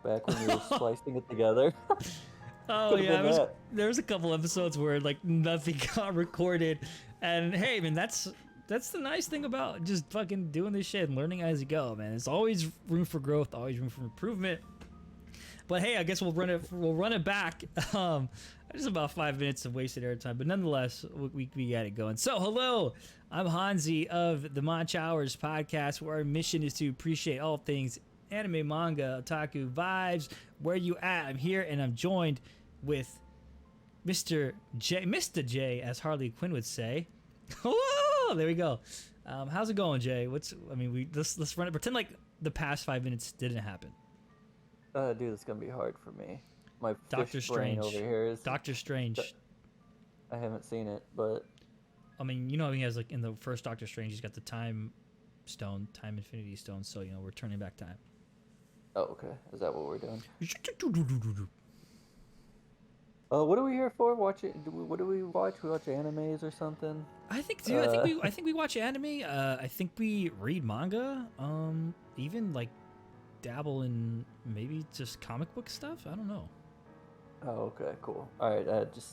back when you were splicing it together. Oh Could have yeah, been that. there was a couple episodes where like nothing got recorded, and hey man, that's the nice thing about just fucking doing this shit and learning as you go, man. There's always room for growth, always room for improvement. But hey, I guess we'll run it back. Just about 5 minutes of wasted airtime, but nonetheless, we got it going. So hello, I'm Hanzi of the Manch Hours podcast, where our mission is to appreciate all things anime, manga, otaku vibes. Where you at? I'm here, and I'm joined with Mr. J, as Harley Quinn would say. Whoa, there we go. How's it going, Jay? Let's run it. Pretend like the past 5 minutes didn't happen. Dude, it's gonna be hard for me. My Doctor fish brain Strange. over here is. Doctor Strange. I haven't seen it, but I mean, you know, he has like in the first Doctor Strange, he's got the time stone, time infinity stone. So you know, we're turning back time. oh, okay. Is that what we're doing? What are we here for? What do we watch? We watch animes or something? I think, dude. I think we watch anime. I think we read manga. Even like dabble in maybe just comic book stuff. I don't know. Oh, okay, cool. All right, I just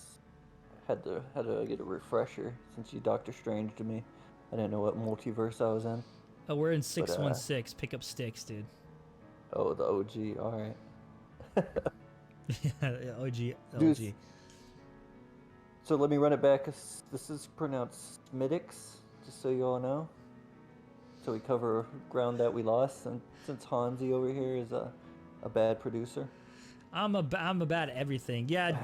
had to get a refresher since you Doctor Strange to me. I didn't know what multiverse I was in. Oh, we're in 616. Pick up sticks, dude. Oh, the OG. All right. Yeah, OG. Dude, so let me run it back. This is pronounced Smittix, just so you all know. So we cover ground that we lost, and since Hanzi over here is a bad producer. I'm bad at everything. Yeah,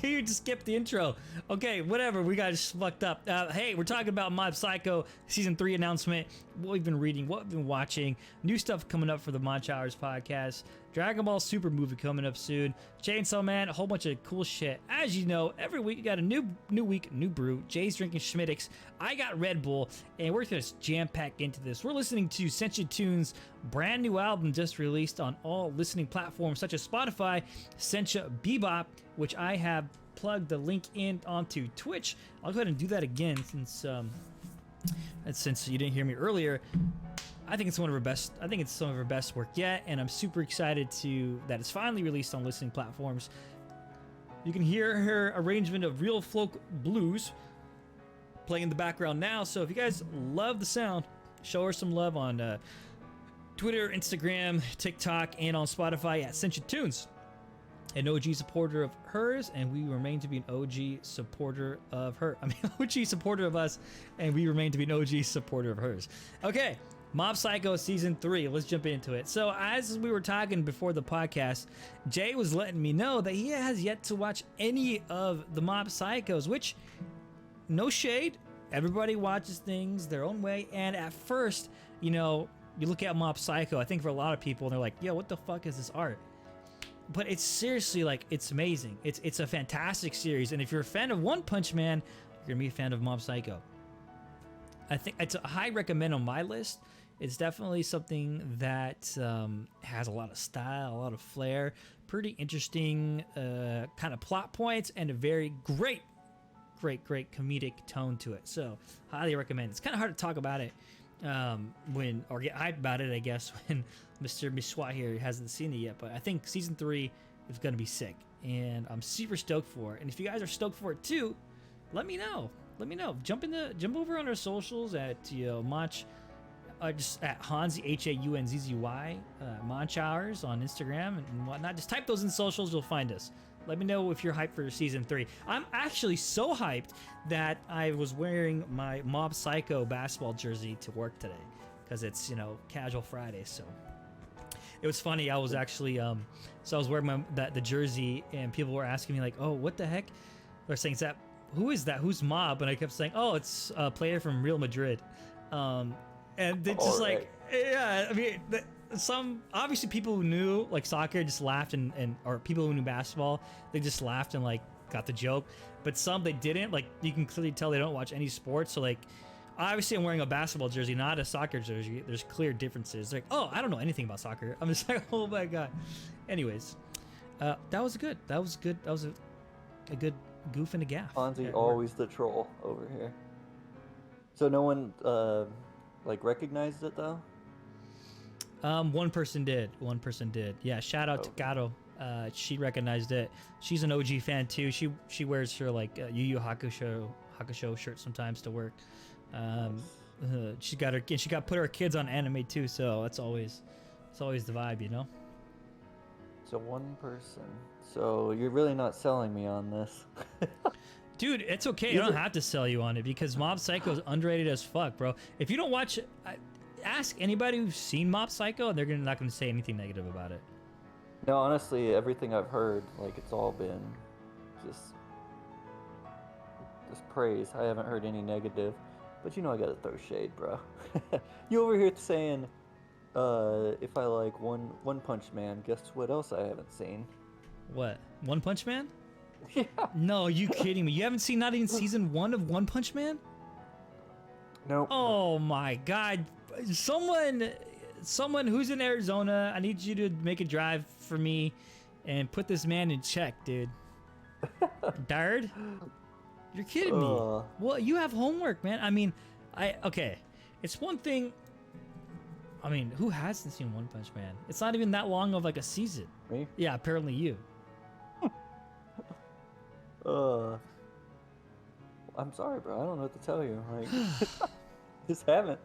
you just skipped the intro. Okay, whatever. We got fucked up. Hey, we're talking about Mob Psycho season 3 announcement. What we've been reading, what we've been watching, new stuff coming up for the Manch Hours podcast. Dragon Ball Super movie coming up soon. Chainsaw Man, a whole bunch of cool shit. As you know, every week we got a new week, new brew. Jay's drinking Schmittix. I got Red Bull, and we're gonna jam pack into this. We're listening to Sensha Tunes' brand new album just released on all listening platforms such as Spotify, Sensha Bebop, which I have plugged the link in onto Twitch. I'll go ahead and do that again since you didn't hear me earlier. I think it's some of her best work yet, and I'm super excited that it's finally released on listening platforms. You can hear her arrangement of real folk blues playing in the background now. So if you guys love the sound, show her some love on Twitter, Instagram, TikTok, and on Spotify at Sensha Tunes. An OG supporter of hers, and we remain to be an OG supporter of her. I mean, OG supporter of us, and we remain to be an OG supporter of hers. Okay, Mob Psycho season 3. Let's jump into it. So, as we were talking before the podcast, Jay was letting me know that he has yet to watch any of the Mob Psychos, which, no shade, everybody watches things their own way. And at first, you know, you look at Mob Psycho, I think for a lot of people, they're like, yo, what the fuck is this art? But it's seriously, like, it's amazing. It's a fantastic series. And if you're a fan of One Punch Man, you're going to be a fan of Mob Psycho. I think it's a high recommend on my list. It's definitely something that has a lot of style, a lot of flair, pretty interesting kind of plot points, and a very great comedic tone to it. So, highly recommend. It's kind of hard to talk about it or get hyped about it, I guess, when Mr. Miswa here hasn't seen it yet. But I think season 3 is going to be sick, and I'm super stoked for it. And if you guys are stoked for it too, let me know. Jump over on our socials at Manch, just at Hanzi, Haunzzy, Manch Hours on Instagram and whatnot. Just type those in socials, you'll find us. Let me know if you're hyped for season 3. I'm actually so hyped that I was wearing my Mob Psycho basketball jersey to work today because it's, you know, casual Friday. So it was funny. I was actually so I was wearing the jersey, and people were asking me like, "Oh, what the heck?" They're saying, "Who is that? Who's Mob?" And I kept saying, "Oh, it's a player from Real Madrid." And they just like, yeah, I mean, some obviously people who knew like soccer just laughed and or people who knew basketball, they just laughed and like got the joke. But some they didn't. Like you can clearly tell they don't watch any sports. So like, obviously I'm wearing a basketball jersey, not a soccer jersey. There's clear differences. They're like, oh, I don't know anything about soccer. I'm just like, oh my god. Anyways, that was good. That was a good goof and a gaff. Hanzi always the troll over here. So no one like recognized it though? One person did. One person did. Yeah. Shout out to Gato. She recognized it. She's an OG fan too. She wears her like Yu Yu Hakusho shirt sometimes to work. She got put her kids on anime too. So it's always the vibe, you know. So one person. So you're really not selling me on this. Dude, it's okay. I don't have to sell you on it because Mob Psycho is underrated as fuck, bro. If you don't watch it, ask anybody who's seen Mob Psycho, and they're not going to say anything negative about it. No, honestly, everything I've heard, like, it's all been just praise. I haven't heard any negative. But you know I gotta throw shade, bro. You over here saying, if I like One Punch Man, guess what else I haven't seen? What? One Punch Man? Yeah. No, you kidding me? You haven't seen not even season 1 of One Punch Man? Nope. Oh my god. Someone who's in Arizona, I need you to make a drive for me and put this man in check, dude. Dard? You're kidding me. Well, you have homework, man. I mean, okay. It's one thing. I mean, who hasn't seen One Punch Man? It's not even that long of like a season. Me? Yeah, apparently you. I'm sorry, bro. I don't know what to tell you. Like, just haven't.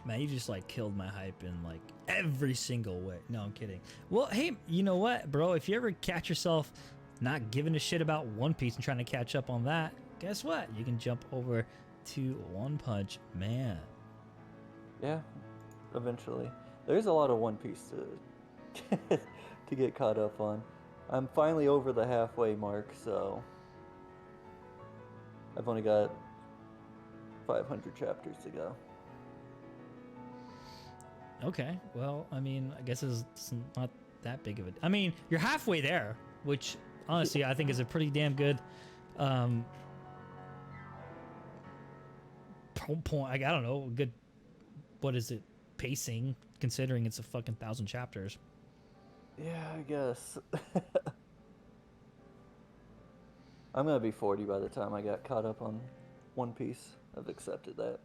Man, you just like killed my hype in like every single way. No, I'm kidding. Well, hey, you know what, bro? If you ever catch yourself not giving a shit about One Piece and trying to catch up on that, guess what? You can jump over to One Punch Man. Yeah, eventually. There's a lot of One Piece to get caught up on. I'm finally over the halfway mark, so I've only got 500 chapters to go. Okay, well, I mean, I guess it's not that big of a... I mean, you're halfway there, which honestly I think is a pretty damn good point. I don't know, good, what is it, pacing, considering it's a fucking 1,000 chapters. Yeah, I guess. I'm gonna be 40 by the time I got caught up on One Piece. I've accepted that.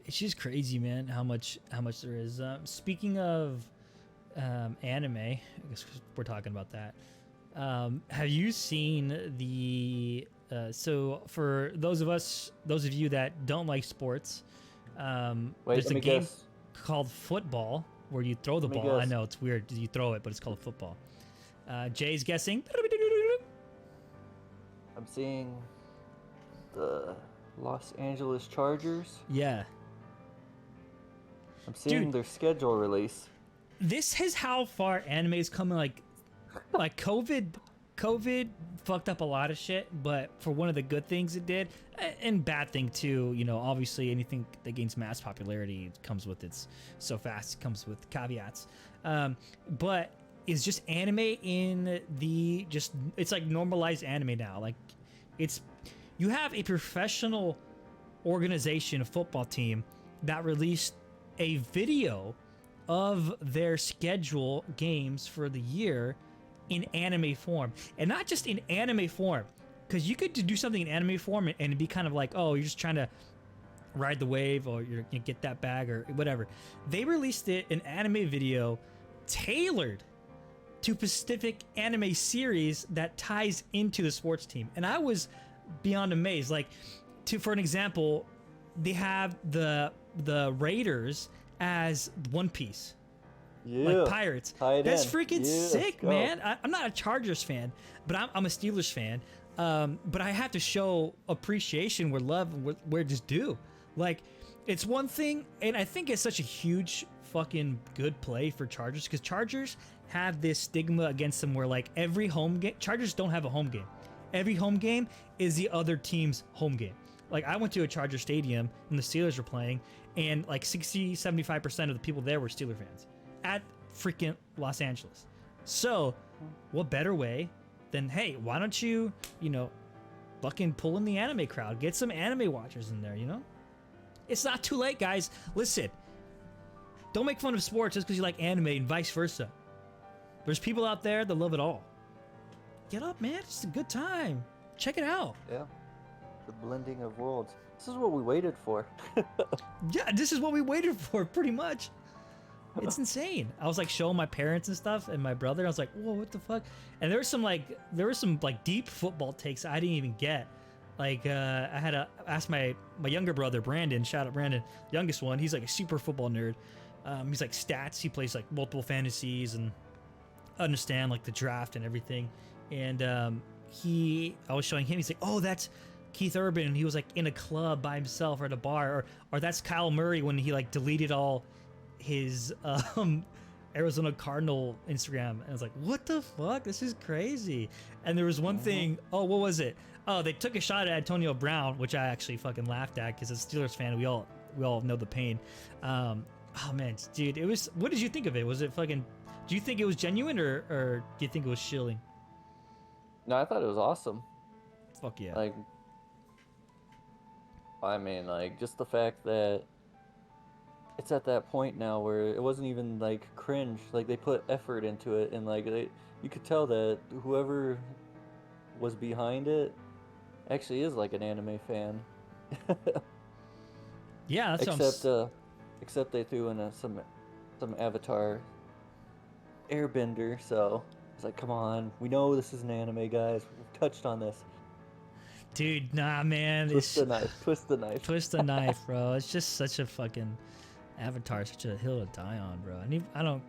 It's just crazy, man, how much there is. Speaking of anime, I guess we're talking about that. Have you seen the so for those of you that don't like sports, there's a game called football where you throw the ball. I know it's weird, you throw it, but it's called football. Jay's guessing. I'm seeing the Los Angeles Chargers. Yeah. I'm seeing their schedule release. This is how far anime is coming. Like COVID fucked up a lot of shit, but for one of the good things it did, and bad thing too, you know, obviously anything that gains mass popularity comes with comes with caveats. But it's just anime in the it's like normalized anime now. Like you have a professional organization, a football team that released a video of their schedule games for the year in anime form, and not just in anime form, because you could do something in anime form and it'd be kind of like, oh, you're just trying to ride the wave or you get that bag or whatever. They released it an anime video tailored to specific anime series that ties into the sports team, and I was beyond amazed. Like, for an example, they have the Raiders as One Piece. Yeah. Like Pirates. That's freaking sick, man. I'm not a Chargers fan, but I'm a Steelers fan. But I have to show appreciation where love and where just due. Like, it's one thing, and I think it's such a huge fucking good play for Chargers, because Chargers have this stigma against them where, like, every home game, Chargers don't have a home game. Every home game is the other team's home game. Like, I went to a Charger stadium and the Steelers were playing, and like 60-75% of the people there were Steeler fans at freaking Los Angeles. So what better way than, hey, why don't you fucking pull in the anime crowd, get some anime watchers in there, you know? It's not too late, guys. Listen, don't make fun of sports just because you like anime and vice versa. There's people out there that love it all. Get up, man. It's a good time. Check it out. Yeah. The blending of worlds. This is what we waited for. Yeah, this is what we waited for, pretty much. It's insane. I was like showing my parents and stuff and my brother. I was like, whoa, what the fuck? And there were some deep football takes I didn't even get. Like I had to ask my younger brother Brandon. Shout out Brandon, youngest one. He's like a super football nerd. He's like stats. He plays like multiple fantasies and understand like the draft and everything. And I was showing him. He's like, oh, that's Keith Urban. And he was like in a club by himself or at a bar, or that's Kyle Murray when he like deleted all his Arizona Cardinal Instagram. And I was like, what the fuck? This is crazy. And there was one thing. Oh, what was it? Oh, they took a shot at Antonio Brown, which I actually fucking laughed at because as a Steelers fan, we all know the pain. Oh man, dude, it was. What did you think of it? Was it fucking? Do you think it was genuine or do you think it was shilling? No, I thought it was awesome. Fuck yeah. Like, I mean, like, just the fact that it's at that point now where it wasn't even like cringe. Like, they put effort into it, and like you could tell that whoever was behind it actually is like an anime fan. Yeah, that's except they threw in some Avatar Airbender, so it's like, come on, we know this is an anime, guys. We've touched on this. Dude, nah, man. Twist the knife. Twist the knife, bro. It's just such a fucking Avatar, such a hill to die on, bro. I don't.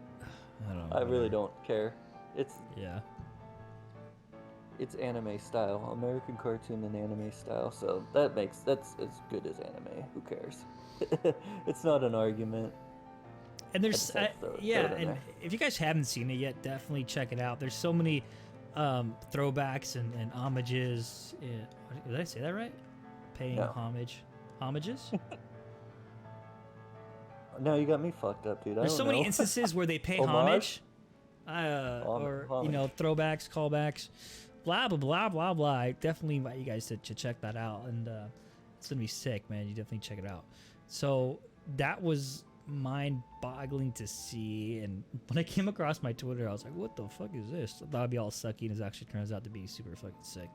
I really don't care. It's anime style, American cartoon and anime style, so that's as good as anime. Who cares? It's not an argument. And there's and if you guys haven't seen it yet, definitely check it out. There's so many throwbacks and homages. Did I say that right? Paying homages. No, you got me fucked up, dude. There's so many instances where they pay homage, or homage. Throwbacks, callbacks, blah blah blah blah blah. I definitely invite you guys to check that out, and it's gonna be sick, man. You definitely check it out. So that was mind-boggling to see, and when I came across my Twitter, I was like, what the fuck is this? I thought it'd be all sucky, and it actually turns out to be super fucking sick.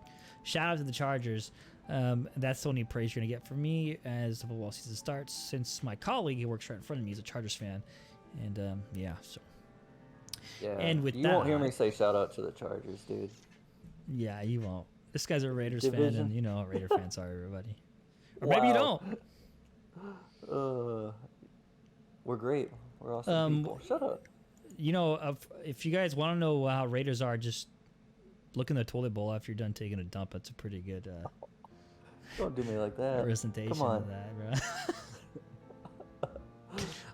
Shout out to the Chargers. That's the only praise you're gonna get from me as the football season starts, since my colleague who works right in front of me is a Chargers fan, and and with you won't hear me say shout out to the Chargers, dude. Yeah, you won't. This guy's a Raiders fan, and you know how Raider fans are, everybody. Or maybe you don't. We're great. We're awesome people. Shut up. You know, if you guys want to know how Raiders are, just look in the toilet bowl after you're done taking a dump. That's a pretty good don't do me like that. Representation Come on. of that, bro.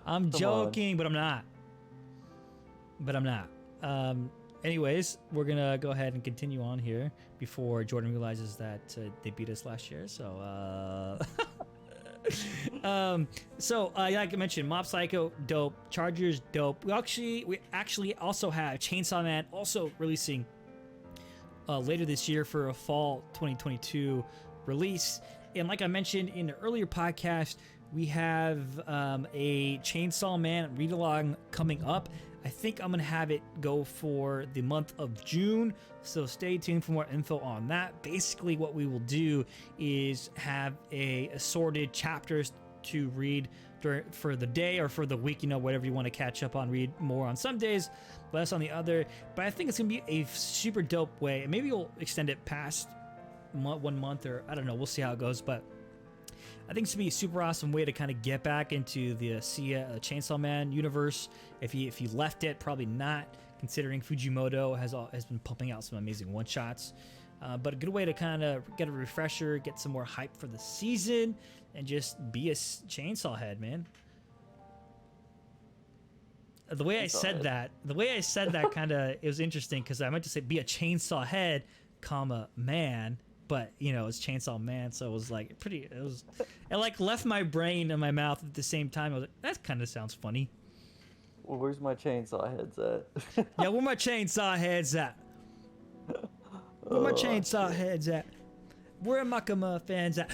I'm joking, but I'm not. Anyways, we're gonna go ahead and continue on here before Jordan realizes that they beat us last year. So like I mentioned, Mob Psycho, dope. Chargers, dope. We actually also have Chainsaw Man also releasing later this year for a fall 2022 release. And like I mentioned in the earlier podcast, we have a Chainsaw Man read along coming up. I think I'm gonna have it go for the month of June, so stay tuned for more info on that. Basically, what we will do is have assorted chapters to read for the day or for the week, whatever you want to catch up on. Read more on some days, less on the other. But I think it's gonna be a super dope way. Maybe we'll extend it past 1 month, or I don't know. We'll see how it goes, but I think it's gonna be a super awesome way to kind of get back into the Chainsaw Man universe. If you left it, probably not, considering Fujimoto has been pumping out some amazing one shots. But a good way to kind of get a refresher, get some more hype for the season, and just be a chainsaw head, man. The way I said that kind of, it was interesting because I meant to say be a chainsaw head, man. But it's Chainsaw Man, so it was like it like left my brain and my mouth at the same time. I was like, that kind of sounds funny. Well, where's my chainsaw heads at? Yeah, where my chainsaw heads at? Where my chainsaw heads at? Where are Makama fans at?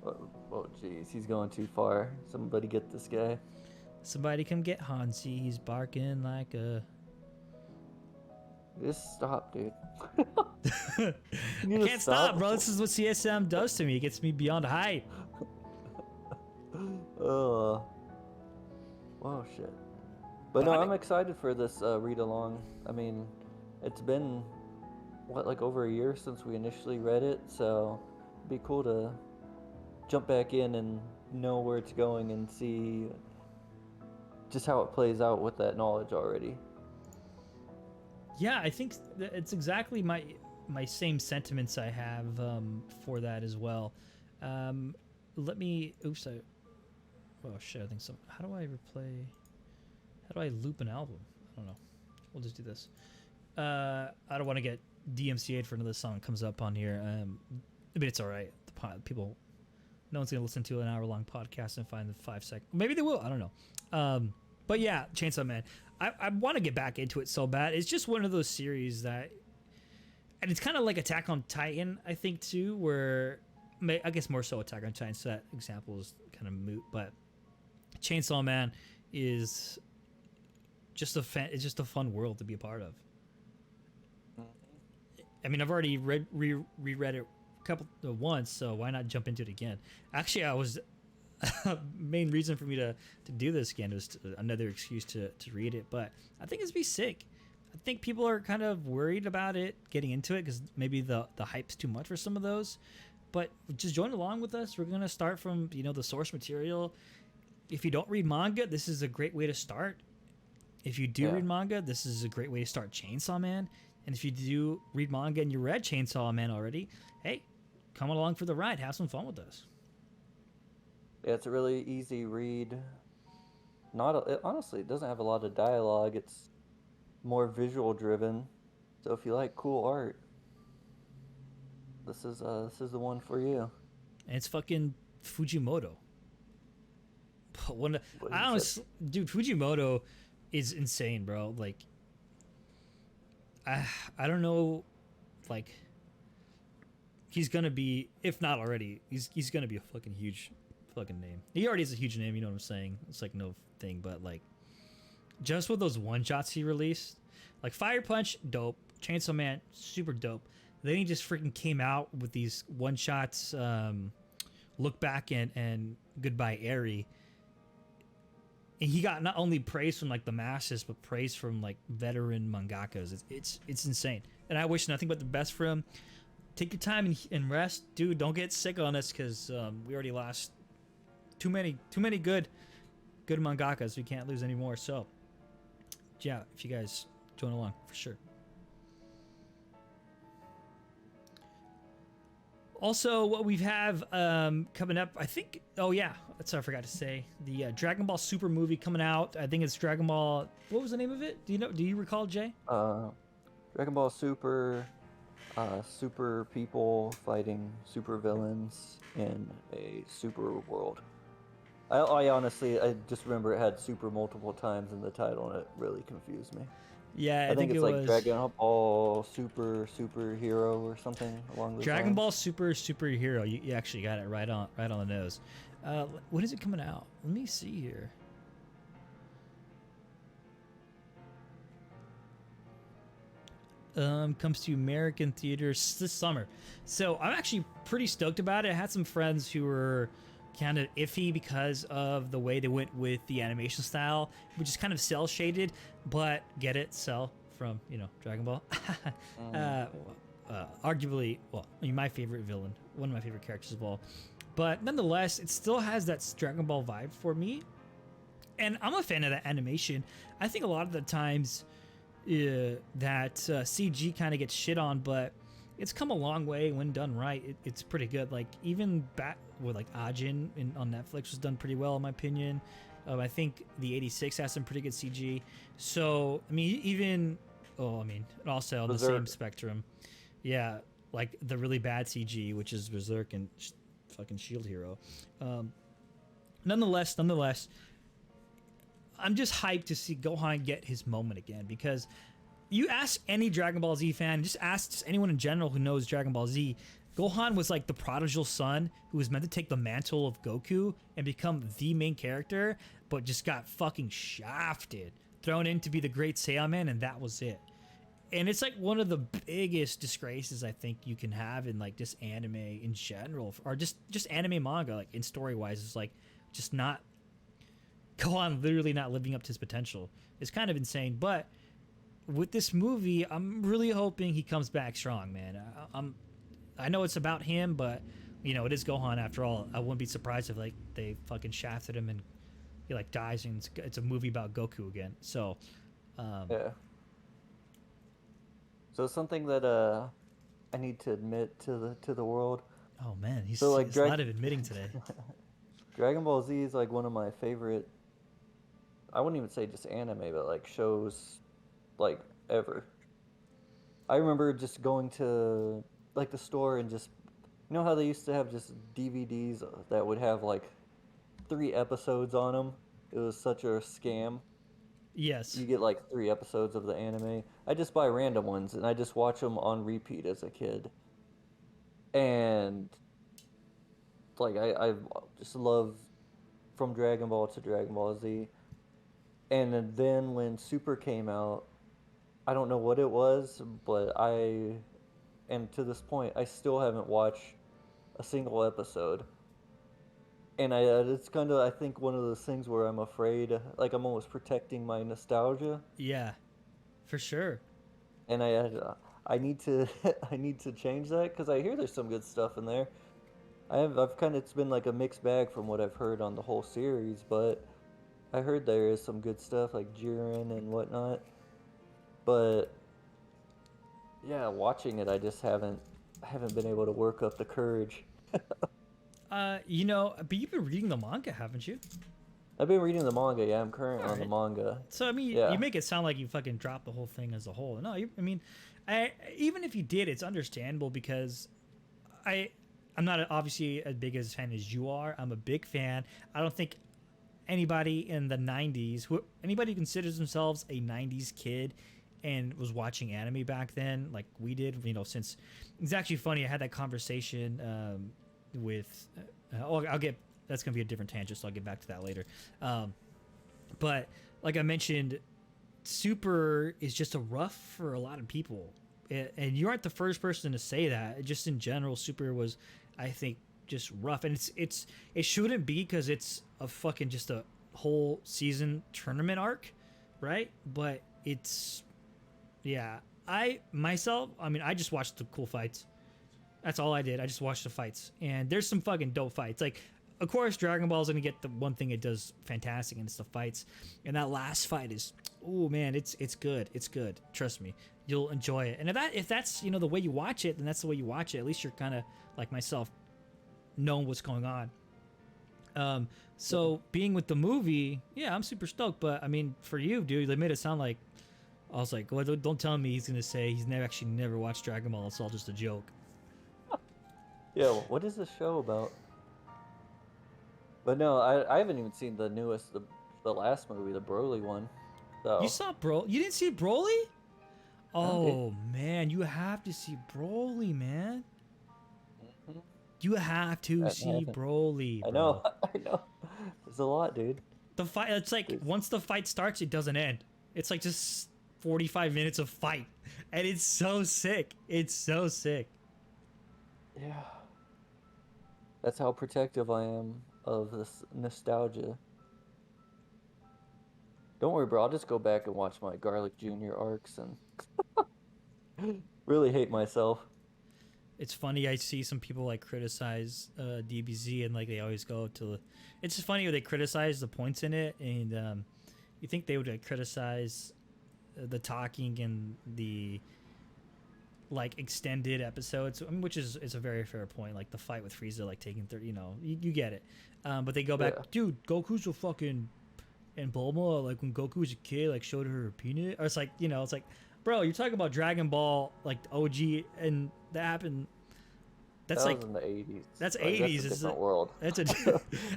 Oh, jeez, he's going too far. Somebody get this guy. Somebody come get Hansi. He's barking like a... Just stop, dude. I can't stop, bro. This is what CSM does to me. It gets me beyond hype. Whoa, shit. But no, I'm excited for this read along. I mean, it's been what, like over a year since we initially read it, so it'd be cool to jump back in and know where it's going and see just how it plays out with that knowledge already. Yeah, I think it's exactly my same sentiments I have for that as well. Let me. Oops. Oh shit! I think some. How do I replay? How do I loop an album? I don't know. We'll just do this. I don't want to get DMCA'd for another song that comes up on here. But it's all right. People, no one's gonna listen to an hour-long podcast and find the 5 second. Maybe they will. I don't know. But yeah, Chainsaw Man. I want to get back into it so bad. It's just one of those series that, and it's kind of like Attack on Titan, I think too, where I guess more so Attack on Titan. So that example is kind of moot. But Chainsaw Man is just it's just a fun world to be a part of. I mean, I've already reread it once, so why not jump into it again? Actually, I was main reason for me to do this again was another excuse to read it. But I think it's be sick. I think people are kind of worried about it getting into it because maybe the hype's too much for some of those. But just join along with us. We're gonna start from the source material. If you don't read manga, this is a great way to start. If you do read manga, this is a great way to start Chainsaw Man. And if you do read manga and you read Chainsaw Man already, hey, come along for the ride. Have some fun with us. Yeah, it's a really easy read. Honestly, it doesn't have a lot of dialogue. It's more visual driven. So if you like cool art, this is the one for you. And it's fucking Fujimoto. Dude, Fujimoto is insane, bro. Like, I don't know, like, he's gonna be, if not already, he's gonna be a fucking huge fucking name. He already is a huge name, you know what I'm saying? It's like no thing, but like, just with those one shots he released, like Fire Punch, dope. Chainsaw Man, super dope. Then he just freaking came out with these one shots, Look Back and Goodbye Eri. And he got not only praise from like the masses, but praise from like veteran mangakas. It's insane, and I wish nothing but the best for him. Take your time and rest, dude. Don't get sick on us because we already lost too many good mangakas. We can't lose any more. So yeah, if you guys join along for sure. Also, what we have coming up, I think. Oh yeah, that's what I forgot to say. The Dragon Ball Super movie coming out. I think it's Dragon Ball. What was the name of it? Do you recall, Jay? Dragon Ball Super. Super people fighting super villains in a super world. I honestly, I just remember it had super multiple times in the title, and it really confused me. Yeah, I think it's like Dragon Ball Superhero or something along those Dragon lines. Ball Superhero. You actually got it right on the nose. When is it coming out? Let me see here. Comes to American theaters this summer. So I'm actually pretty stoked about it. I had some friends who were kind of iffy because of the way they went with the animation style, which is kind of cell shaded, but get it, Cell from Dragon Ball. Arguably, my favorite villain, one of my favorite characters of all. But nonetheless, it still has that Dragon Ball vibe for me, and I'm a fan of that animation. I think a lot of the times that CG kind of gets shit on, but it's come a long way when done right. It's pretty good. Like even back with like Ajin on Netflix was done pretty well in my opinion. I think the 86 has some pretty good CG. So I mean, also on the same spectrum, yeah, like the really bad CG, which is Berserk and fucking Shield Hero. Nonetheless, I'm just hyped to see Gohan get his moment again, because you ask any Dragon Ball Z fan, just ask anyone in general who knows Dragon Ball Z, Gohan was like the prodigal son who was meant to take the mantle of Goku and become the main character, but just got fucking shafted, thrown in to be the great Saiyaman, and that was it. And it's like one of the biggest disgraces I think you can have in like just anime in general, or just anime manga, like in story wise, is like just not Gohan literally not living up to his potential. It's kind of insane. But with this movie, I'm really hoping he comes back strong, man. I know it's about him, but you know, it is Gohan after all. I wouldn't be surprised if like they fucking shafted him and he like dies and it's a movie about Goku again. So Yeah. So something that I need to admit to the world. oh man, he's, So like he's a lot of admitting today. Dragon Ball Z is like one of my favorite. I wouldn't even say just anime, but like shows, like ever. I remember just going to like the store and just, you know how they used to have just DVDs that would have like 3 episodes on them. It was such a scam. Yes. You get like 3 episodes of the anime. I just buy random ones and I just watch them on repeat as a kid. And like I just love from Dragon Ball to Dragon Ball Z. And then when Super came out, I don't know what it was, but and to this point, I still haven't watched a single episode. And it's kind of, I think, one of those things where I'm afraid, like I'm almost protecting my nostalgia. Yeah, for sure. And I need to, I need to change that because I hear there's some good stuff in there. I've kind of, it's been like a mixed bag from what I've heard on the whole series, but I heard there is some good stuff like Jiren and whatnot. But yeah, watching it, I just haven't been able to work up the courage. You know, but you've been reading the manga, haven't you? I've been reading the manga. Yeah, I'm current on the Alright. manga. So I mean, Yeah. you make it sound like you fucking dropped the whole thing as a whole. No, I mean, even if you did, it's understandable because I'm not obviously as big as fan as you are. I'm a big fan. I don't think anybody in the 90s, anybody who considers themselves a 90s kid and was watching anime back then, like we did, you know, since it's actually funny. I had that conversation with, that's going to be a different tangent, so I'll get back to that later. But like I mentioned, Super is just a rough for a lot of people. And you aren't the first person to say that. Just in general, Super was, I think, just rough. And it shouldn't be because it's a fucking just a whole season tournament arc, right? But it's, yeah. I just watched the cool fights. That's all I did. I just watched the fights. And there's some fucking dope fights. Like, of course, Dragon Ball is going to get the one thing it does fantastic, and it's the fights. And that last fight is, oh man, it's good. It's good. Trust me. You'll enjoy it. And if that's, you know, the way you watch it, then that's the way you watch it. At least you're kind of, like myself, knowing what's going on. So being with the movie, yeah, I'm super stoked. But, I mean, for you, dude, they made it sound like, I was like, well, don't tell me he's going to say he's never watched Dragon Ball. It's all just a joke. Yeah, what is this show about? But no, I haven't even seen the newest, the last movie, the Broly one. So. You saw You didn't see Broly? No, dude. Oh man, you have to see Broly, man. Mhm. You have to I see haven't. Broly. I Bro. know, I know. There's a lot, dude. The fight. It's like once the fight starts, it doesn't end. It's like just 45 minutes of fight, and it's so sick. It's so sick. Yeah. That's how protective I am of this nostalgia. Don't worry, bro. I'll just go back and watch my Garlic Jr. arcs and really hate myself. It's funny. I see some people like criticize DBZ, and like they always go to. It's just funny when they criticize the points in it, and you think they would like, criticize the talking and the like extended episodes, I mean, which is a very fair point. Like the fight with Frieza, like taking 30, you know, you get it. But they go back, Yeah. dude. Goku's a fucking, and Bulma, like when Goku was a kid, like showed her peanut. Or it's like, you know, it's like, bro, you're talking about Dragon Ball, like the OG, and that happened. That's That like was in the 80s. that's Like, 80s. That's a It's different world. That's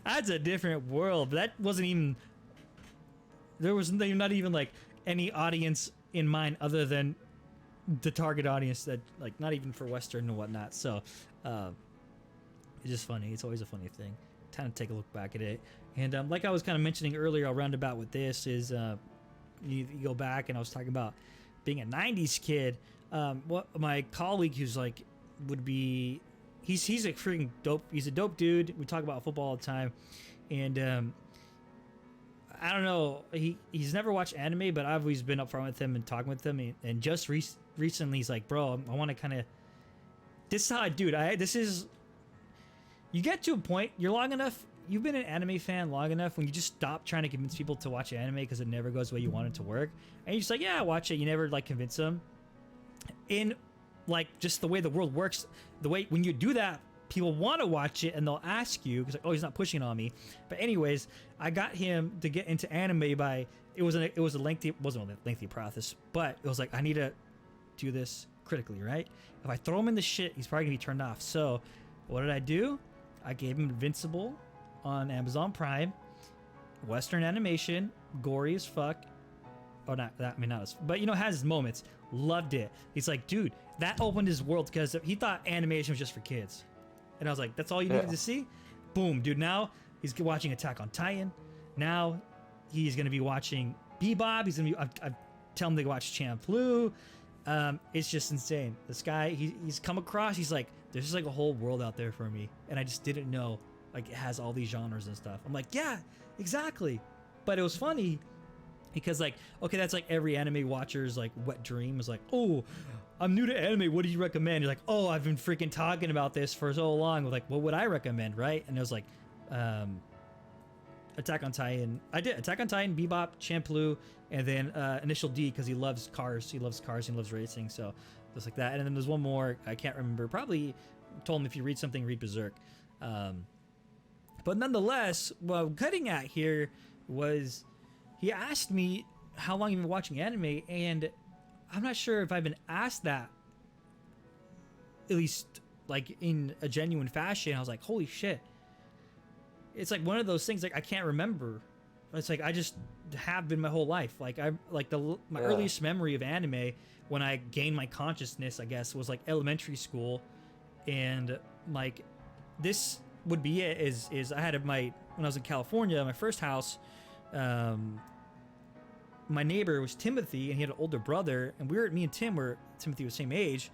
that's a different world. But that wasn't even. There was not even like any audience in mind other than the target audience that like not even for Western and whatnot. So it's just funny. It's always a funny thing. Kind of take a look back at it. And like I was kind of mentioning earlier, I'll round about with this is you go back and I was talking about being a 90s kid. What my colleague who's like would be he's a freaking dope. He's a dope dude. We talk about football all the time. And I don't know. He's never watched anime, but I've always been upfront with him and talking with him. And just recently, he's like, bro, I want to kind of. This is how I do it. This is. You get to a point. You're long enough. You've been an anime fan long enough when you just stop trying to convince people to watch anime because it never goes the way you want it to work, and you're just like, yeah, watch it. You never like convince them. In like just the way the world works, the way when you do that, people want to watch it and they'll ask you because like, oh, he's not pushing on me. But anyways, I got him to get into anime by it wasn't a lengthy process, but it was like I need to do this critically, right? If I throw him in the shit, he's probably gonna be turned off. So what did I do? I gave him Invincible on Amazon Prime, Western animation, gory as fuck. Oh, not that. I mean, not as, but you know, has his moments. Loved it. He's like, dude, that opened his world because he thought animation was just for kids, and I was like, that's all you needed to see. Boom, dude. Now he's watching Attack on Titan. Now he's gonna be watching Bebop. He's gonna be. I tell him to watch Champloo. It's just insane. This guy, he's come across. He's like, there's just like a whole world out there for me, and I just didn't know. Like it has all these genres and stuff. I'm like, yeah, exactly. But it was funny because like, okay, that's like every anime watcher's like wet dream is like, oh, I'm new to anime. What do you recommend? You're like, oh, I've been freaking talking about this for so long. Like, what would I recommend, right? And it was like, Attack on Titan. I did Attack on Titan, Bebop, Champloo, and then Initial D because he loves cars. He loves cars. He loves racing. So just like that. And then there's one more I can't remember. Probably told him if you read something, read Berserk. But nonetheless, what I'm cutting at here was he asked me how long you've been watching anime, and I'm not sure if I've been asked that, at least like in a genuine fashion. I was like, holy shit. It's like one of those things like I can't remember. It's like I just have been my whole life. Like my earliest memory of anime when I gained my consciousness, I guess, was like elementary school, and like this would be it is I had when I was in California, my first house, my neighbor was Timothy, and he had an older brother, and me and Timothy was the same age.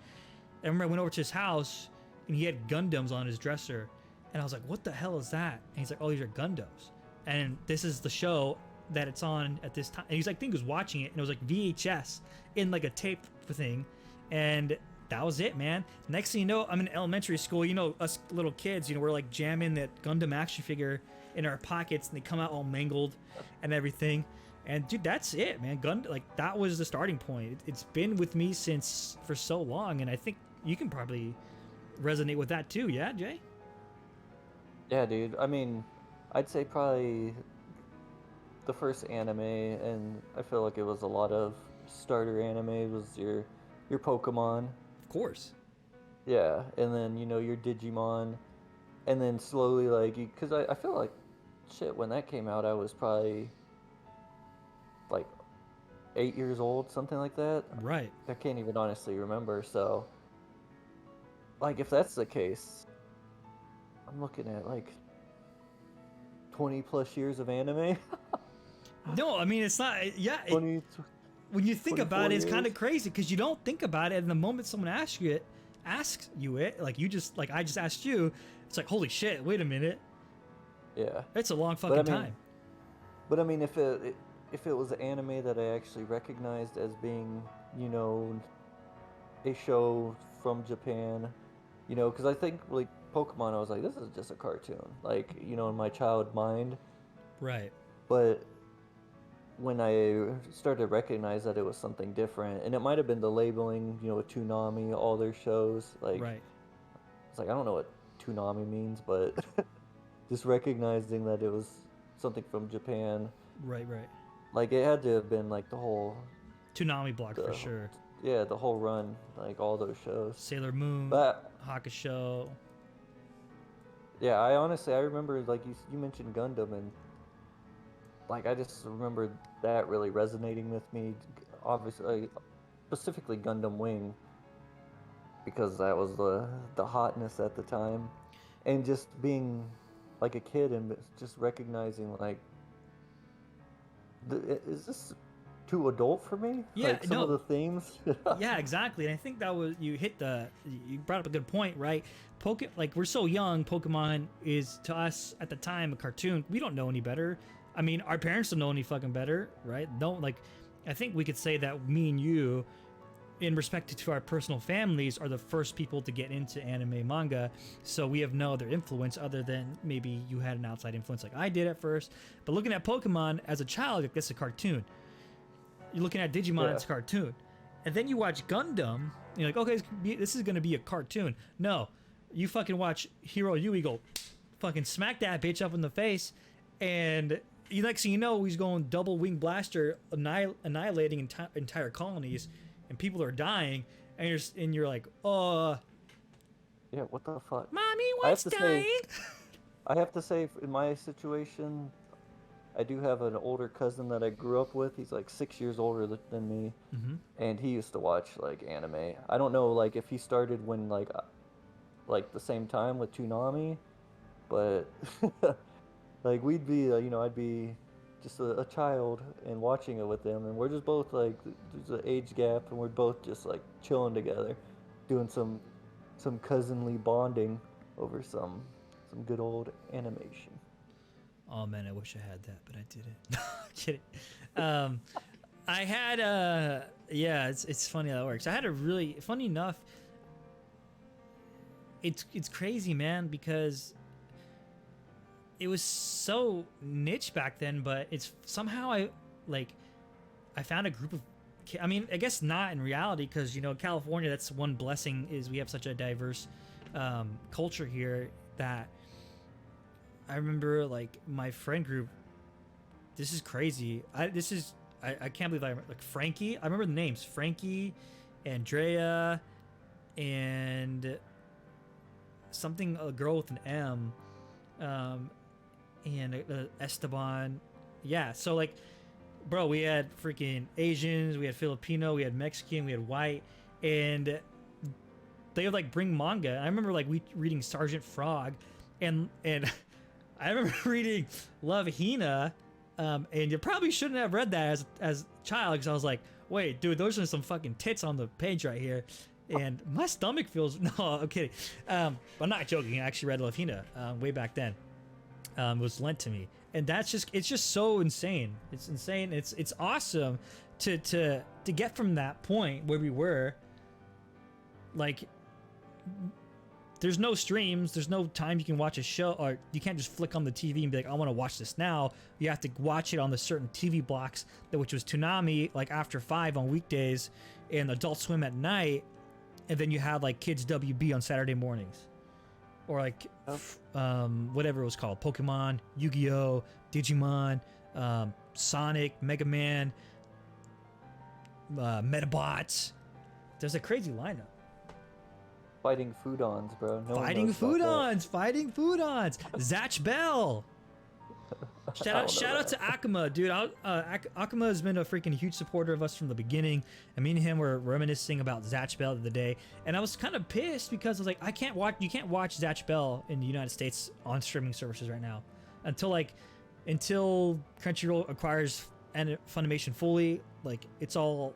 I remember I went over to his house and he had Gundams on his dresser, and I was like, what the hell is that? And he's like, oh, these are Gundams, and this is the show that it's on at this time. And he's like, I think he was watching it, and it was like VHS in like a tape thing, and that was it, man. Next thing you know, I'm in elementary school. You know, us little kids, you know, we're like jamming that Gundam action figure in our pockets, and they come out all mangled and everything. And dude, that's it, man. Like that was the starting point. It's been with me for so long, and I think you can probably resonate with that too. Yeah, Jay? Yeah, dude. I mean, I'd say probably the first anime, and I feel like it was a lot of starter anime, was your Pokemon. Of course. Yeah, and then you know your Digimon, and then slowly like because I feel like shit when that came out I was probably like 8 years old, something like that. Right. I can't even honestly remember. So like if that's the case, I'm looking at like 20 plus years of anime. No, I mean it's not. Yeah. 20, when you think about it, it's kind of years. crazy because you don't think about it, and the moment someone asks you it, like I just asked you, it's like, holy shit, wait a minute. Yeah. It's a long fucking time. But I mean, if it was an anime that I actually recognized as being, you know, a show from Japan, you know, because I think like Pokemon, I was like, this is just a cartoon, like, you know, in my child mind. Right. But when I started to recognize that it was something different, and it might have been the labeling, you know, with Toonami, all their shows, like, right. It's like, I don't know what Toonami means, but just recognizing that it was something from Japan. Right. Like, it had to have been, like, the whole... Toonami block for sure. Yeah, the whole run, like, all those shows. Sailor Moon, but, Hakusho. Yeah, I remember, like, you mentioned Gundam, and, like, I just remember that really resonating with me. Obviously, specifically Gundam Wing, because that was the hotness at the time. And just being, like, a kid and just recognizing, like, is this too adult for me? Yeah, like some of the themes. Yeah, exactly. And I think that was you brought up a good point, right? Like we're so young, Pokemon is to us at the time a cartoon. We don't know any better. I mean, our parents don't know any fucking better, right? Don't like. I think we could say that me and you, in respect to our personal families, are the first people to get into anime manga. So we have no other influence other than maybe you had an outside influence like I did at first. But looking at Pokemon as a child, like, that's a cartoon. You're looking at Digimon, it's a cartoon. And then you watch Gundam, and you're like, okay, this is gonna be a cartoon. No, you fucking watch Hero Yui go, fucking smack that bitch up in the face, and next thing you know, he's going double wing blaster, annihilating entire colonies, and people are dying, and you're like, yeah, what the fuck? Mommy, what's dying? I have to say, in my situation, I do have an older cousin that I grew up with. He's like 6 years older than me, and he used to watch like anime. I don't know like if he started when like the same time with Toonami, but like we'd be I'd be just a child and watching it with them, and we're just both like there's an age gap, and we're both just like chilling together, doing some cousinly bonding over some good old animation. Oh man, I wish I had that, but I didn't. Kidding. I had yeah, it's funny how that works. I had a really funny enough. It's crazy, man, because it was so niche back then, but it's somehow I found a group of. I mean, I guess not in reality, because California. That's one blessing, is we have such a diverse culture here that. I remember like my friend group. This is crazy. I can't believe like Frankie. I remember the names: Frankie, Andrea, and something, a girl with an M, and Esteban. Yeah. So like, bro, we had freaking Asians, we had Filipino, we had Mexican, we had white, and they would like bring manga. I remember like reading Sergeant Frog, and. I remember reading Love Hina, and you probably shouldn't have read that as a child, because I was like, wait, dude, those are some fucking tits on the page right here, and my stomach feels. No, I'm kidding. I'm not joking. I actually read Love Hina way back then. It was lent to me, and it's just so insane. It's insane. It's awesome to get from that point where we were, like. There's no streams, there's no time you can watch a show, or you can't just flick on the TV and be like, I want to watch this now. You have to watch it on the certain TV blocks, which was Toonami, like after 5 on weekdays, and Adult Swim at night, and then you had like Kids WB on Saturday mornings. Or like, whatever it was called, Pokemon, Yu-Gi-Oh!, Digimon, Sonic, Mega Man, Metabots. There's a crazy lineup. Fighting Foodons, bro. Fighting Foodons! Zatch Bell! Shout out to Akuma, dude. Akuma has been a freaking huge supporter of us from the beginning. And me and him were reminiscing about Zatch Bell the other day. And I was kind of pissed because I was like, you can't watch Zatch Bell in the United States on streaming services right now. Until Crunchyroll acquires Funimation fully. Like, it's all...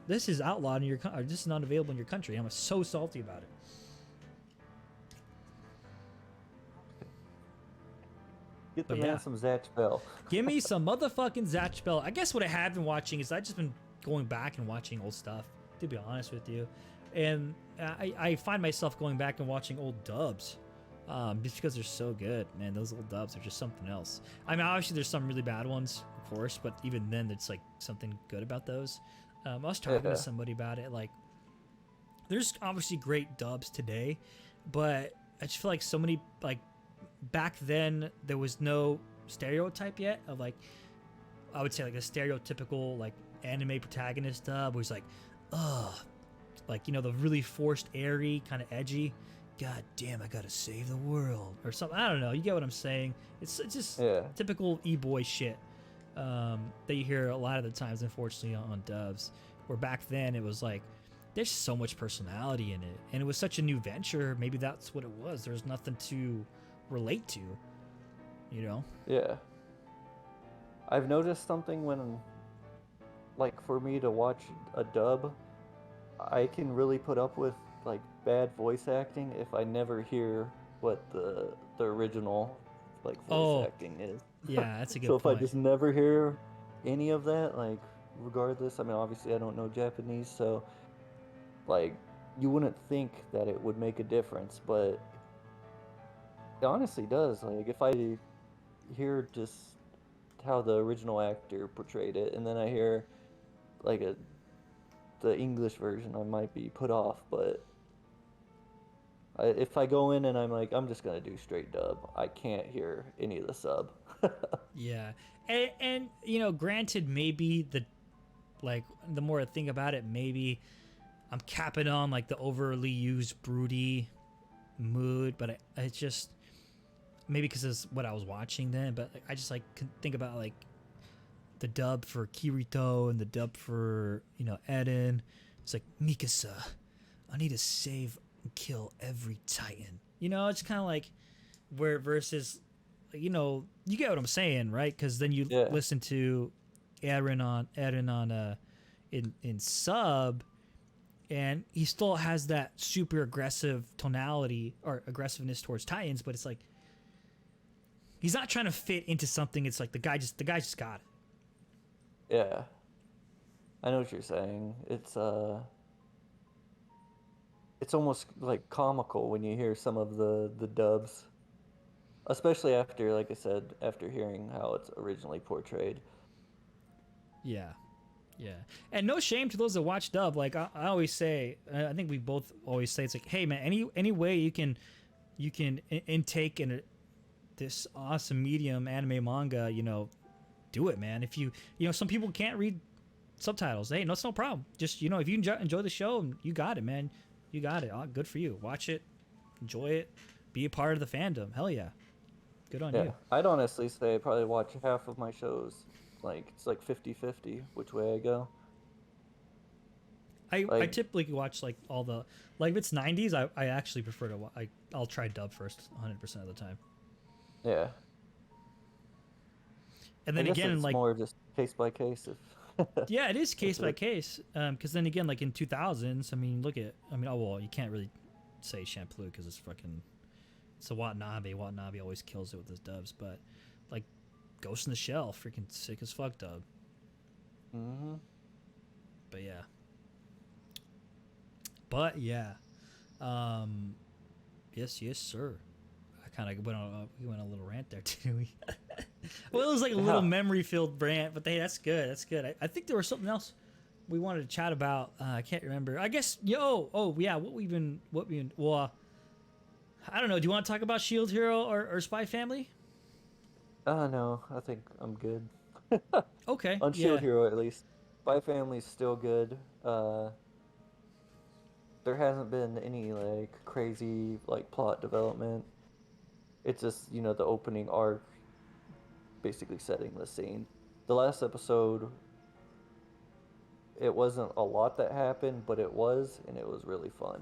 This is outlawed in this is not available in your country. I'm so salty about it. Get the man some Zatch Bell. Give me some motherfucking Zatch Bell. I guess what I have been watching is I've just been going back and watching old stuff, to be honest with you. And I find myself going back and watching old dubs. Just because they're so good, man. Those old dubs are just something else. I mean, obviously there's some really bad ones, of course, but even then, it's like something good about those. I was talking to somebody about it. Like, there's obviously great dubs today, but I just feel like so many, like, back then there was no stereotype yet of like, I would say like a stereotypical like anime protagonist dub was like, like, the really forced, airy, kind of edgy. God damn, I gotta save the world or something. I don't know. You get what I'm saying? It's just typical e-boy shit. That you hear a lot of the times, unfortunately, on dubs. Where back then it was like, there's so much personality in it, and it was such a new venture. Maybe that's what it was. There's nothing to relate to, Yeah. I've noticed something when, like, for me to watch a dub, I can really put up with like bad voice acting if I never hear what the original like voice acting is. Yeah, that's a So good if I point. just never hear any of that, like regardless, I mean obviously I don't know Japanese, so like you wouldn't think that it would make a difference, but it honestly does. Like if I hear just how the original actor portrayed it, and then I hear like the English version, I might be put off. But if I go in and I'm like, I'm just gonna do straight dub, I can't hear any of the sub. Yeah, and you know, granted, maybe the more I think about it, maybe I'm capping on like the overly used broody mood, but I just maybe because it's what I was watching then. But like, I just like can think about like the dub for Kirito and the dub for Eden. It's like Mikasa, I need to save and kill every Titan. It's kind of like where versus you get what I'm saying, right? Because then you Yeah, listen to Eren on in sub, and he still has that super aggressive tonality or aggressiveness towards Titans, but it's like he's not trying to fit into something. It's like the guy just got it. yeah, I know what you're saying. It's almost like comical when you hear some of the dubs, especially after, like I said, after hearing how it's originally portrayed. Yeah, yeah, and no shame to those that watch dub. Like I always say, I think we both always say it's like, hey man, any way you can intake in this awesome medium anime manga, do it, man. If some people can't read subtitles. Hey, no, it's no problem. Just if you enjoy the show, you got it, man. You got it. Oh, good for you. Watch it, enjoy it, be a part of the fandom. Hell yeah, good on Yeah, you. I'd honestly say I probably watch half of my shows. Like it's like 50-50 which way I go. I Like, typically watch like all the like if it's 90s, I actually prefer to I'll try dub first 100% of the time. yeah. And I then guess again, it's like more just case by case if yeah, it is that's case by it. case. Because then again, like in 2000s, I mean, oh well, you can't really say Shampoo because it's a Watanabe. Watanabe always kills it with his dubs, but like Ghost in the Shell, freaking sick as fuck dub. Hmm. But yeah, but yeah, um, yes, sir. I kind of we went on a little rant there too. Well, it was like a little Yeah. memory filled rant, but hey, that's good. That's good. I think there was something else we wanted to chat about. I can't remember. I guess oh yeah, well, I don't know. Do you want to talk about Shield Hero or Spy Family? No, I think I'm good. Okay, On Shield yeah, Hero at least. Spy Family's still good. There hasn't been any like crazy like plot development. It's just, the opening arc basically setting the scene. The last episode, it wasn't a lot that happened, but it was, and it was really fun.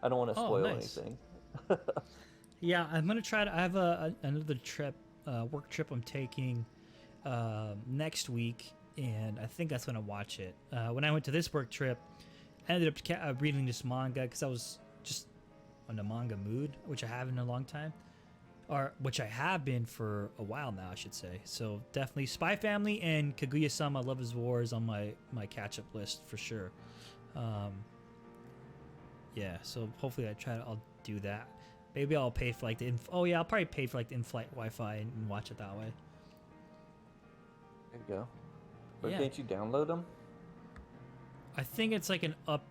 I don't want to oh spoil nice. anything. Yeah, I'm gonna try to. I have another trip, work trip I'm taking next week, and I think that's when I watch it. When I went to this work trip, I ended up reading this manga because I was just in a manga mood, which I haven't in a long time, or which I have been for a while now, I should say. So definitely Spy Family and Kaguya-sama Love Is War is on my catch-up list for sure. Um, yeah, so hopefully I'll do that. Maybe I'll pay for like oh yeah, I'll probably pay for like the in-flight Wi-Fi and watch it that way. There you go. But Yeah, can't you download them? I think it's like an up.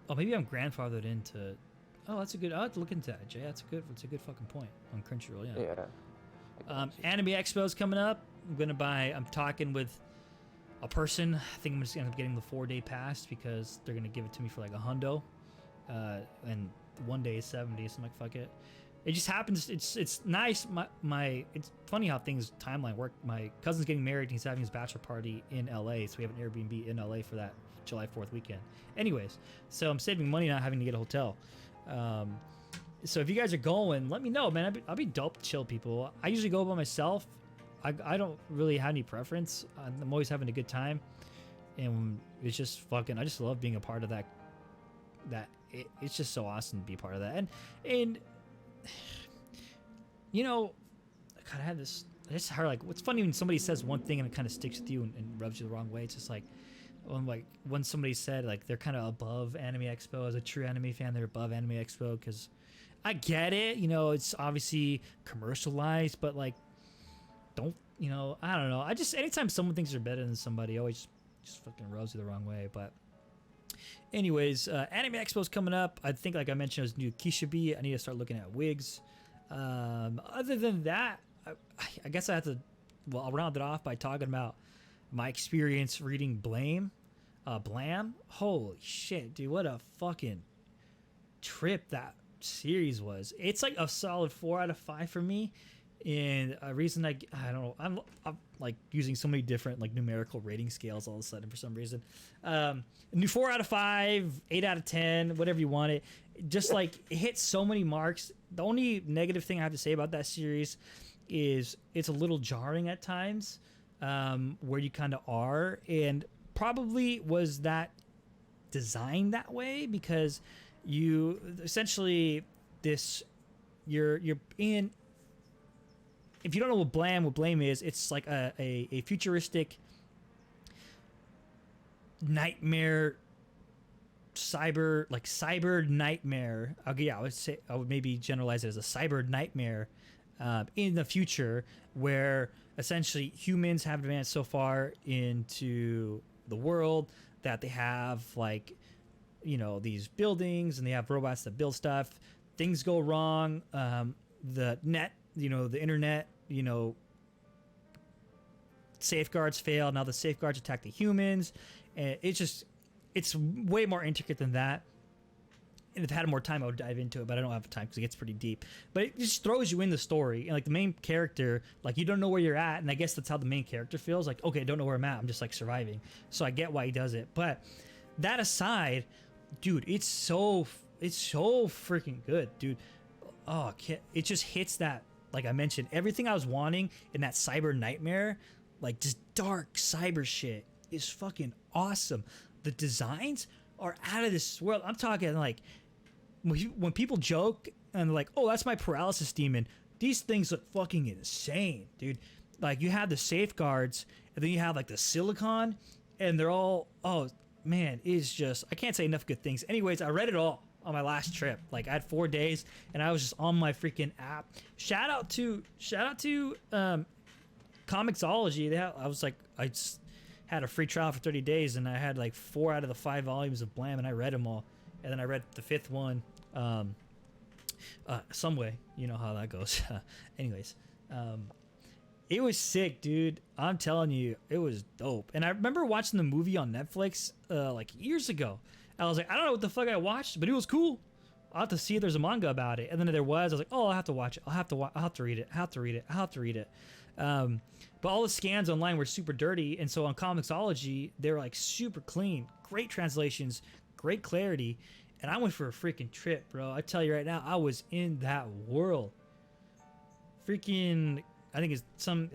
Oh, maybe I'm grandfathered into. Oh, that's a good. I'll have to look into that, Jay. It's a good fucking point on Crunchyroll. Yeah. Yeah, I got you. Anime Expo's coming up. I'm talking with a person. I think I'm just gonna end up getting the 4-day pass because they're gonna give it to me for like $100, and one day is 70. So I'm like, fuck it. It just happens. It's nice. My it's funny how things timeline work. My cousin's getting married. And he's having his bachelor party in LA, so we have an Airbnb in LA for that July 4th weekend. Anyways, so I'm saving money not having to get a hotel. Um, so if you guys are going, let me know, man. I'll be dope to chill people. I usually go by myself. I don't really have any preference. I'm always having a good time, and it's just fucking. I just love being a part of that. It's just so awesome to be part of that, and God, I had this. It's hard. Like, what's funny when somebody says one thing and it kind of sticks with you and rubs you the wrong way. It's just like when somebody said like they're kind of above Anime Expo. As a true anime fan, they're above Anime Expo because I get it. You know, it's obviously commercialized, but like, don't I don't know. I just anytime someone thinks they're better than somebody, always just fucking rubs you the wrong way. But anyways, Anime Expo's coming up. I think, like I mentioned, there's new Kishibe. I need to start looking at wigs. Other than that, I guess I have to. Well, I'll round it off by talking about my experience reading Blam. Holy shit, dude! What a fucking trip that series was. It's like a solid 4 out of 5 for me. And a reason I don't know, I'm like using so many different like numerical rating scales all of a sudden for some reason. New 4 out of 5, 8 out of 10, whatever you want it. Just like it hits so many marks. The only negative thing I have to say about that series is it's a little jarring at times, where you kind of are, and probably was that designed that way because you essentially you're in. If you don't know what Blame is, it's like a futuristic nightmare cyber nightmare. Okay, yeah, I would maybe generalize it as a cyber nightmare in the future where essentially humans have advanced so far into the world that they have like, these buildings and they have robots that build stuff. Things go wrong. The internet, safeguards fail. Now the safeguards attack the humans. And it's way more intricate than that. And if I had more time, I would dive into it, but I don't have time because it gets pretty deep. But it just throws you in the story. And like the main character, like you don't know where you're at. And I guess that's how the main character feels. Like, okay, I don't know where I'm at. I'm just like surviving. So I get why he does it. But that aside, dude, it's so freaking good, dude. Oh, it just hits that. Like I mentioned, everything I was wanting in that cyber nightmare, like just dark cyber shit, is fucking awesome. The designs are out of this world. I'm talking like when people joke and they're like, "Oh, that's my paralysis demon." These things look fucking insane, dude. Like you have the safeguards, and then you have like the silicon, and they're all. Oh man, it's just I can't say enough good things. Anyways, I read it all on my last trip. Like I had 4 days and I was just on my freaking app. Shout out to Comixology. I just had a free trial for 30 days and I had like 4 out of the 5 volumes of Blam and I read them all. And then I read the 5th one some way. You know how that goes. Anyways, it was sick, dude. I'm telling you, it was dope. And I remember watching the movie on Netflix like years ago. I was like, I don't know what the fuck I watched, but it was cool. I'll have to see if there's a manga about it. And then there was. I was like, oh, I'll have to watch it. I'll have to read it. But all the scans online were super dirty, and so on Comixology, they were like super clean, great translations, great clarity, and I went for a freaking trip, bro. I tell you right now, I was in that world. Freaking, I think it's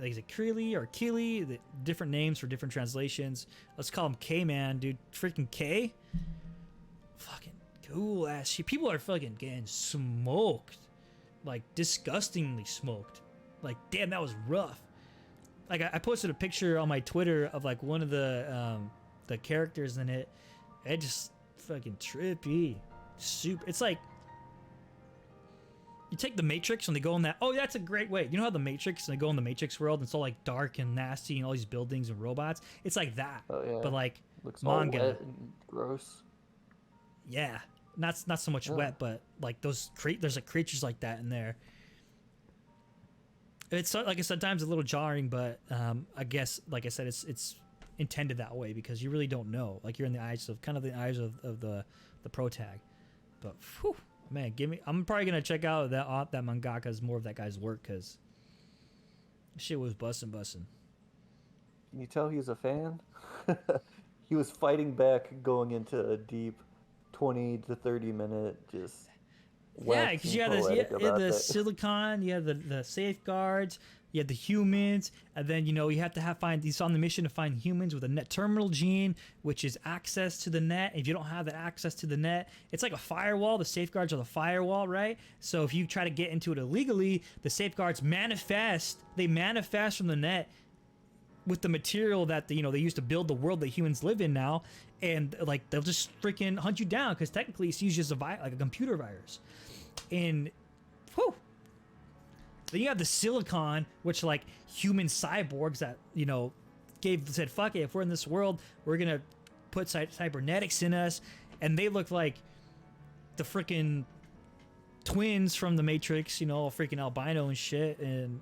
is it Keely or Keely? The different names for different translations. Let's call him K-Man, dude. Freaking K. Fucking cool ass shit. People are fucking getting smoked, like disgustingly smoked. Like, damn, that was rough. Like I posted a picture on my Twitter of like one of the characters in it. It just fucking trippy, super. It's like you take the Matrix and they go in that. Oh, that's a great way. You know how the Matrix and they go in the Matrix world and it's all like dark and nasty and all these buildings and robots. It's like that, but like looks manga. all wet and gross. Yeah, not so much wet, but like there's like creatures like that in there. It's like sometimes a little jarring, but I guess like I said, it's intended that way because you really don't know. Like you're in the eyes of the protag. But whew, man, I'm probably gonna check out that mangaka's more of that guy's work because shit was bussin'. Can you tell he's a fan? He was fighting back going into a deep 20 to 30 minute just Yeah, because you had the silicon, you had the safeguards, you had the humans, and then you have to he's on the mission to find humans with a net terminal gene, which is access to the net. If you don't have that access to the net, it's like a firewall. The safeguards are the firewall, right? So if you try to get into it illegally, the safeguards manifest. They manifest from the net with the material that they use to build the world that humans live in now, and like they'll just freaking hunt you down because technically it's used as like a computer virus. And whew, then you have the silicon, which like human cyborgs that said fuck it, if we're in this world we're gonna put cybernetics in us, and they look like the freaking twins from the Matrix, freaking albino and shit. And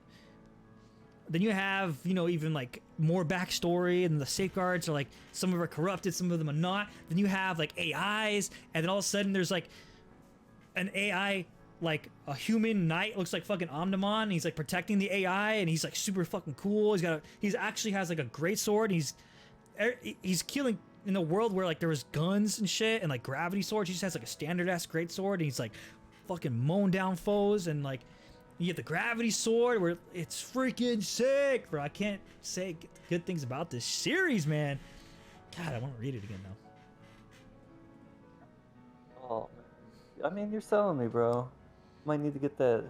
then you have, even like more backstory, and the safeguards are like, some of them are corrupted, some of them are not. Then you have like AIs, and then all of a sudden there's like an AI, like a human knight, looks like fucking Omnimon, and he's like protecting the AI, and he's like super fucking cool. He's actually has like a great sword, and he's killing in a world where like there was guns and shit and like gravity swords. He just has like a standard ass great sword, and he's like fucking mowing down foes. And like you get the gravity sword where it's freaking sick, bro. I can't say good things about this series, man. God, I want to read it again now. Oh, man. I mean, you're selling me, bro. Might need to get that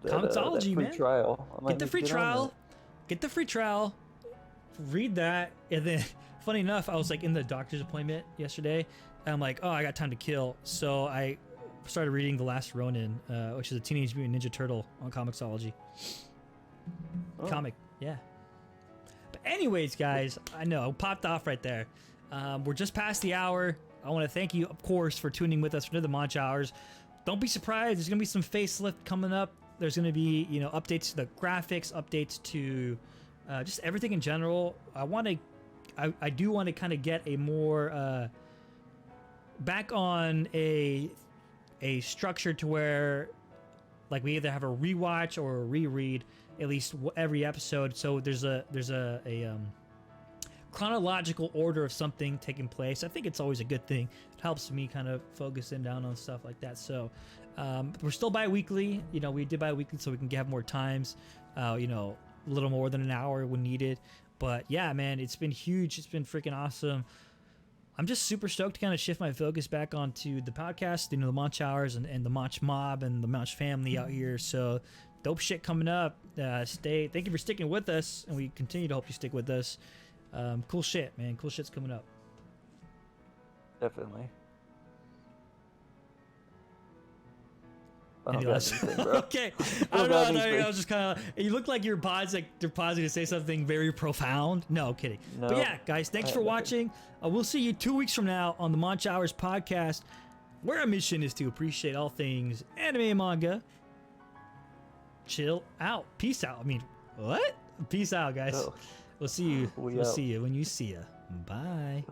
Comicsology, free man. trial. Get the free trial. Get the free trial. Read that, and then, funny enough, I was like in the doctor's appointment yesterday. And I'm like, oh, I got time to kill, so I started reading The Last Ronin, which is a Teenage Mutant Ninja Turtle on Comicsology. Oh. Comic, yeah. But anyways, guys, I know, popped off right there. We're just past the hour. I want to thank you, of course, for tuning with us for the Munch Hours. Don't be surprised. There's going to be some facelift coming up. There's going to be, updates to the graphics, updates to just everything in general. I do want to kind of get a more back on a structure to where like we either have a rewatch or a reread at least every episode. So there's a chronological order of something taking place. I think it's always a good thing. It helps me kind of focus in down on stuff like that. So we're still bi-weekly. We did bi-weekly so we can have more times, a little more than an hour when needed. But yeah, man, it's been huge. It's been freaking awesome. I'm just super stoked to kind of shift my focus back onto the podcast, the Munch Hours and the Munch Mob and the Munch family out here. So dope shit coming up. Thank you for sticking with us, and we continue to hope you stick with us. Cool shit, man. Cool shit's coming up. Definitely. Any last? Okay. I don't know. I was just kind of. You look like you're pausing to say something very profound. No, kidding. No, but yeah, guys, thanks for watching. We'll see you 2 weeks from now on the Munch Hours podcast, where our mission is to appreciate all things anime and manga. Chill out. Peace out. I mean, what? Peace out, guys. Oh. We'll see you. We'll see you when you see ya. Bye.